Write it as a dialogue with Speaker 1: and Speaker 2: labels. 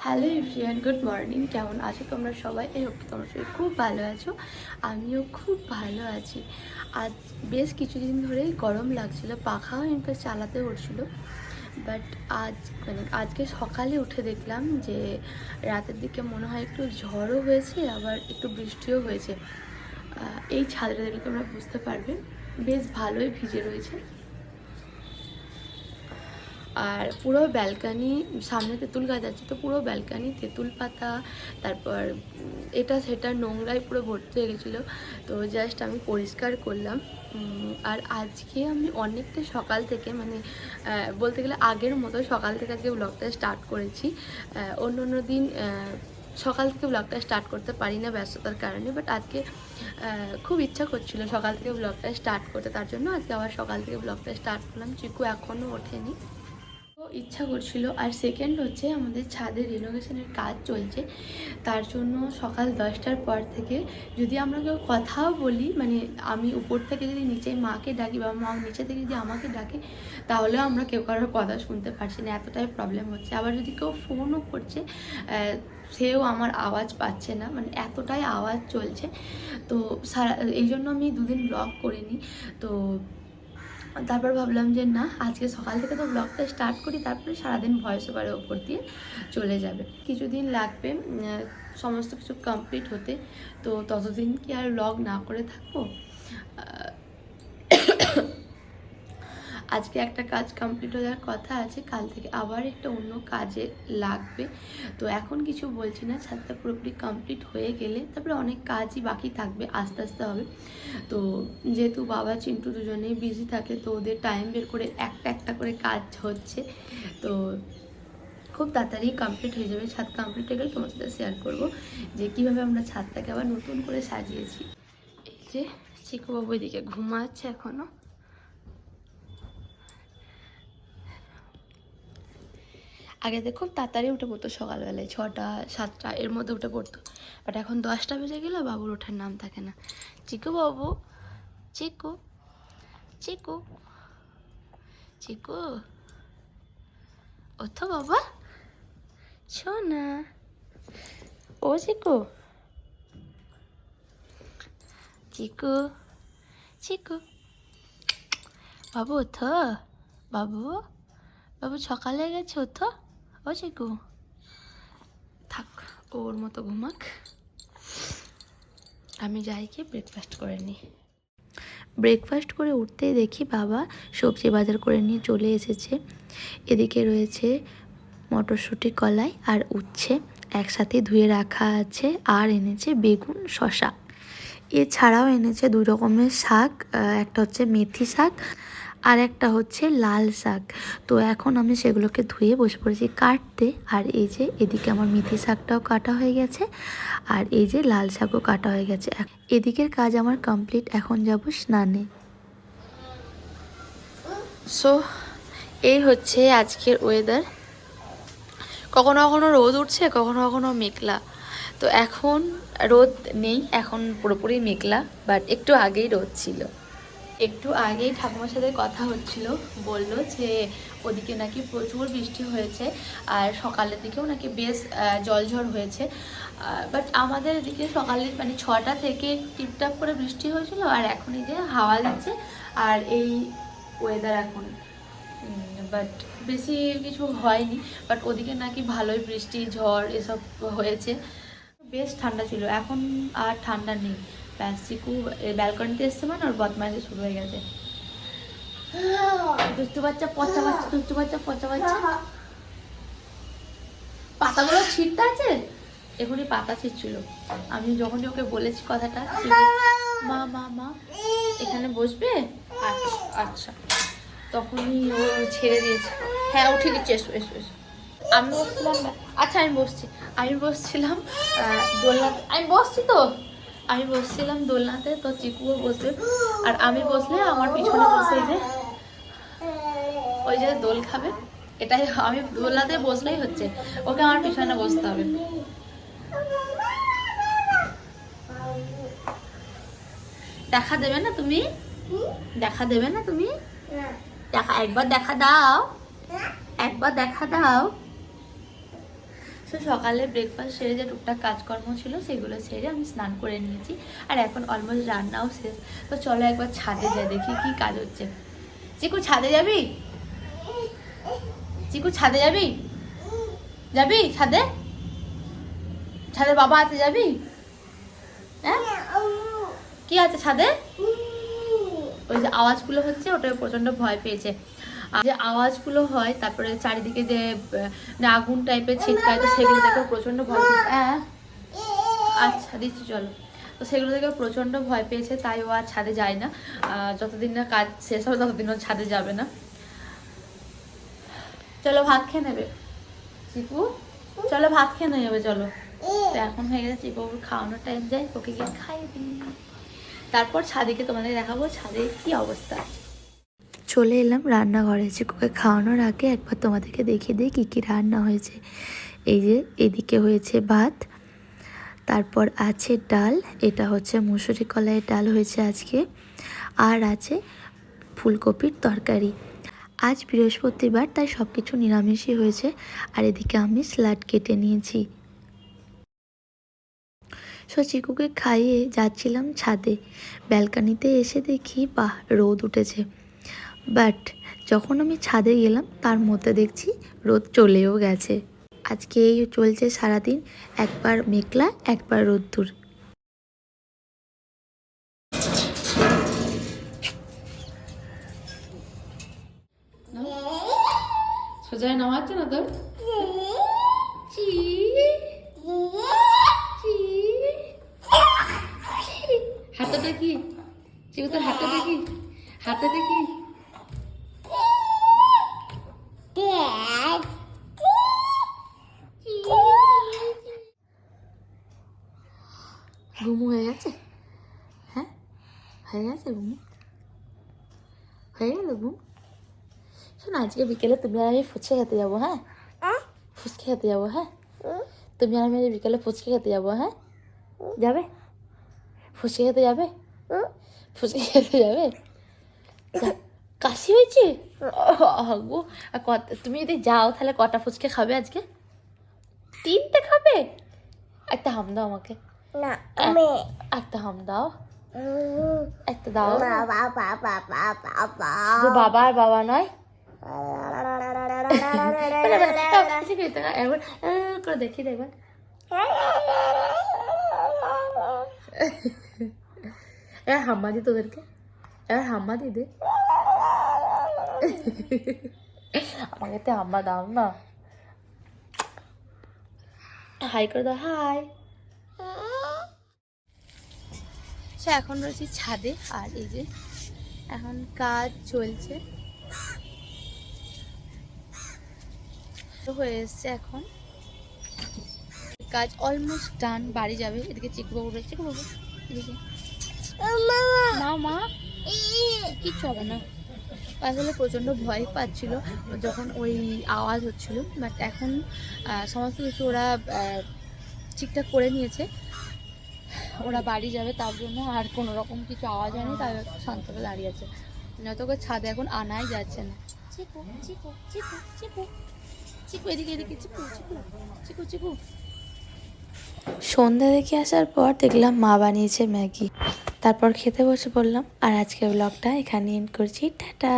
Speaker 1: Hello everyone, good morning. কেমন আছো তোমরা সবাই? এই হোক তোমরা সবাই খুব ভালো আছো। আমিও খুব ভালো আছি। আজ বেশ কিছুদিন ধরেই গরম লাগছিল, পাখাও ইনফ্যাক্ট চালাতে হচ্ছিল। বাট আজকে সকালে উঠে দেখলাম যে রাতের দিকে মনে হয় একটু ঝড়ও হয়েছে, আবার একটু বৃষ্টিও হয়েছে। এই ছাদটা দেখলে তোমরা বুঝতে পারবে, বেশ ভালোই ভিজে রয়েছে। আর পুরো ব্যালকানি, সামনে তেঁতুল গাছ আছে, তো পুরো ব্যালকানি তেঁতুল পাতা, তারপর এটা সেটা নোংরায় পুরো ভর্তি হয়ে গেছিলো। তো জাস্ট আমি পরিষ্কার করলাম। আর আজকে আমি অনেকটা সকাল থেকে বলতে গেলে আগের মতো সকাল থেকে আজকে ব্লগটা স্টার্ট করেছি। অন্য দিন সকাল থেকে ব্লগটা স্টার্ট করতে পারি না ব্যস্ততার কারণে, বাট আজকে খুব ইচ্ছা করছিল সকাল থেকে ব্লগটা স্টার্ট করতে, তার জন্য আজকে আবার সকাল থেকে ব্লগটা স্টার্ট করলাম। চিকু এখনও ওঠেনি, ইচ্ছা করছিল। আর সেকেন্ড হচ্ছে, আমাদের ছাদের রিনোভেশনের কাজ চলছে, তার জন্য সকাল 10টার পর থেকে যদি আমরা কেউ কথাও বলি, আমি উপর থেকে যদি নিচে মাকে ডাকি বা মা নিচে থেকে যদি আমাকে ডাকে, তাহলেও আমরা কেউ কারোর কথা শুনতে পারছি না, এতটাই প্রবলেম হচ্ছে। আবার যদি কেউ ফোনও করছে, সেও আমার আওয়াজ পাচ্ছে না, এতটাই আওয়াজ চলছে। তো এই জন্য আমি দুদিন ব্লগ করিনি। তো তারপর ভাবলাম যে না, আজকে সকাল থেকে তো ব্লগটা স্টার্ট করি, তারপরে সারাদিন ভয়েস ওভারের ওপর দিয়ে চলে যাবে। কিছুদিন লাগবে সমস্ত কিছু কমপ্লিট হতে, তো ততদিন কি আর ব্লগ না করে থাকবো। আজকে একটা কাজ কমপ্লিট হয়ে যাওয়ার কথা আছে, কাল থেকে আবার একটা অন্য কাজে লাগবে। তো এখন কিছু বলছি না, ছাদটা পুরোপুরি কমপ্লিট হয়ে গেলে তারপরে অনেক কাজই বাকি থাকবে, আস্তে আস্তে হবে। তো যেহেতু বাবা চিন্টু দুজনেই বিজি থাকে, তো ওদের টাইম বের করে একটা একটা করে কাজ হচ্ছে। তো খুব তাড়াতাড়ি কমপ্লিট হয়ে যাবে। ছাদ কমপ্লিট হয়ে গেলে তোমার সাথে শেয়ার করবো যে কীভাবে আমরা ছাদটাকে আবার নতুন করে সাজিয়েছি। এই যে চিকু বাবু এদিকে ঘুমাচ্ছে এখনও। আগেতে খুব তাড়াতাড়ি উঠে পড়তো, সকালবেলায় 6টা 7টা এর মধ্যে উঠে পড়তো, বাট এখন 10টা বেজে গেলে বাবুর ওঠার নাম থাকে না। চিকু বাবু, চিকু চিকু চিকু, ওঠো বাবা, শোনা, ও চিকু, চিকু চিকু, বাবু ওঠো, বাবু বাবু সকালে গেছে, ওঠো, ও চিকু। থাক, ওর মতো ঘুমাক, আমি যাই কি ব্রেকফাস্ট করে নিই। ব্রেকফাস্ট করে উঠতেই দেখি বাবা সবজি বাজার করে নিয়ে চলে এসেছে। এদিকে রয়েছে মটরশুঁটি, কলাই আর উচ্ছে একসাথে ধুয়ে রাখা আছে, আর এনেছে বেগুন, শসা। এছাড়াও এনেছে 2 রকমের শাক, একটা হচ্ছে মেথি শাক আর একটা হচ্ছে লাল শাক। তো এখন আমি সেগুলোকে ধুয়ে বসে পড়েছি কাটতে। আর এই যে এদিকে আমার মেথি শাকটাও কাটা হয়ে গেছে, আর এই যে লাল শাকও কাটা হয়ে গেছে। এদিকের কাজ আমার কমপ্লিট, এখন যাব স্নানে। সো এই হচ্ছে আজকের ওয়েদার, কখনো কখনো রোদ উঠছে, কখনো কখনো মেঘলা। তো এখন রোদ নেই, এখন পুরোপুরি মেঘলা, বাট একটু আগেই রোদ ছিল। একটু আগেই ঠাকুমার সাথে কথা হচ্ছিল, বললো যে ওদিকে নাকি প্রচুর বৃষ্টি হয়েছে, আর সকালের দিকেও নাকি বেশ জলঝড় হয়েছে। বাট আমাদের এদিকে সকালে 6টা থেকে টিপটাপ করে বৃষ্টি হয়েছিল, আর এখন এই যে হাওয়া দিচ্ছে আর এই ওয়েদার এখন। বাট বেশি কিছু হয়নি, বাট ওদিকে নাকি ভালোই বৃষ্টি ঝড় এসব হয়েছে, বেশ ঠান্ডা ছিল। এখন আর ঠান্ডা নেই, ব্যাস চিকু ব্যালকনিতে এসছে, ওর বদমাইশি শুরু হয়ে গেছে। দুষ্টু বাচ্চা, পচা বাচ্চা, দুষ্টু বাচ্চা, পচা বাচ্চা। পাতাগুলো ছিঁড়তে আছে, এখনই পাতা ছিঁড়ছিল। আমি যখনই ওকে বলেছি কথাটা, মা মা মা এখানে বসবে, আচ্ছা, তখনই ও ছেড়ে দিয়েছে। হ্যাঁ উঠে দিচ্ছে, এসো এসো এসো। আমি বসছিলাম, আচ্ছা আমি বসছিলাম দোলনাতে, আমি বসছিলাম দোলনাতে, তো চিকুও বসবে, আর আমি বসলে আমার পিছনে বসে যে ওই যে দোল খাবে, এটাই আমি দোলনাতে বসলেই হচ্ছে, ওকে আমার পিছনে বসতে হবে। দেখা দেবে না তুমি, দেখা দেবে না তুমি, দেখা একবার দেখা দাও, একবার দেখা দাও। সো সকালে ব্রেকফাস্ট সেরে যে টুকটাক কাজকর্ম ছিল সেগুলো সেরে আমি স্নান করে নিয়েছি, আর এখন অলমোস্ট রান্নাও শেষ। তো চলো একবার ছাদে যাই, দেখি কি কাজ হচ্ছে। চিকু ছাদে যাবি? চিকু ছাদে যাবি? যাবি ছাদে? ছাদে বাবা আছে, যাবি? হ্যাঁ, কি আছে ছাদে? ওই যে আওয়াজগুলো হচ্ছে ওটা প্রচন্ড ভয় পেয়েছে। আর যে আওয়াজগুলো হয় তারপরে চারিদিকে যে আগুন টাইপের ছিটকায়, তো সেগুলো দেখে প্রচন্ড ভয় পেয়েছে। হ্যাঁ আচ্ছা দিচ্ছি চলো। তো সেগুলো দেখে প্রচন্ড ভয় পেয়েছে, তাই ও আর ছাদে যায় না। যতদিন না কাজ শেষ হবে ততদিন ও ছাদে যাবে না। চলো ভাত খেয়ে নেবে চিকু, চলো ভাত খেয়ে নিয়ে যাবে চলো। তো এখন হয়ে গেছে চিকুর খাওয়ানোর টাইম, যায় ওকে গিয়ে খাইয়ে দিই, তারপর ছাদেকে তোমাদের দেখাবো ছাদে কি অবস্থা। চলে এলাম রান্নাঘরে, চিকুকে খাওয়ানোর আগে একবার তোমাদেরকে দেখিয়ে দিই কী কী রান্না হয়েছে। এই যে এদিকে হয়েছে ভাত, তারপর আছে ডাল, এটা হচ্ছে মুসুরি কলাইয়ের ডাল হয়েছে আজকে, আর আছে ফুলকপির তরকারি। আজ বৃহস্পতিবার তাই সব কিছু নিরামিষই হয়েছে। আর এদিকে আমি স্যালাড কেটে নিয়েছি। সো চিকুকে খাইয়ে যাচ্ছিলাম ছাদে, ব্যালকানিতে এসে দেখি বাহ রোদ উঠেছে, বাট যখন আমি ছাদে গেলাম তার মধ্যে দেখছি রোদ চলেও গেছে। আজকে এই চলছে সারাদিন, একবার মেঘলা একবার রোদ্দুর। সোজায় নামাচ্ছে না তোর? হাতে দেখি চিকু, তোর হাতে দেখি, হাতে দেখি। ঘুমু হয়ে গেছে? হ্যাঁ হয়ে গেছে ঘুমু, হয়ে গেল ঘুম। শোনো আজকে বিকেলে তুমি আর আমি ফুচকা খেতে যাবো। হ্যাঁ ফুচকা খেতে যাবো। হ্যাঁ তুমি আর আমি বিকেলে ফুচকা খেতে যাবো। হ্যাঁ যাবে? ফুচকা খেতে যাবে? ফুচকা খেতে যাবে? কাশি হয়েছে গো। তুমি যদি যাও তাহলে কটা ফুচকা খাবে আজকে? 3টে খাবে? একটা হাম দাও আমাকে। না একটা হাম দাও, একটা দাও। শুধু বাবা আর বাবা নয়, একবার করে দেখি দেখবেন। এবার হাম্মা দি তোদেরকে, এবার হাম্মা দি দে আমাকে তো হাম্মা দাও না। হাই করে দাও, হাই। সে এখন রয়েছি ছাদে, আর এই যে এখন কাজ চলছে, হয়ে এসছে এখন কাজ অলমোস্ট ডান। বাড়ি যাবে। এদিকে চিকুবাবু রয়েছে, চিকুবাবু এদিকে মা মা কিচ্ছু হবে না। আসলে প্রচণ্ড ভয় পাচ্ছিল যখন ওই আওয়াজ হচ্ছিল, বাট এখন সমস্ত কিছু ওরা ঠিকঠাক করে নিয়েছে। ওরা বাড়ি যাবে তার জন্য আর কোনো রকম কিছু আওয়াজ হয়নি, তাই শান্তভাবে দাঁড়িয়ে আছে। নয়তো ওকে ছাদে এখন আনাই যাচ্ছে না। চিকু চিকু চিকু চিকু চিকু এদিকে এদিকে চিকু চিকু চিকু চিকু। সন্ধ্যা দেখে আসার পর দেখলাম মা বানিয়েছে ম্যাগি, তারপর খেতে বসে পড়লাম। আর আজকের ব্লগটা এখানে এন্ড করছি, টাটা।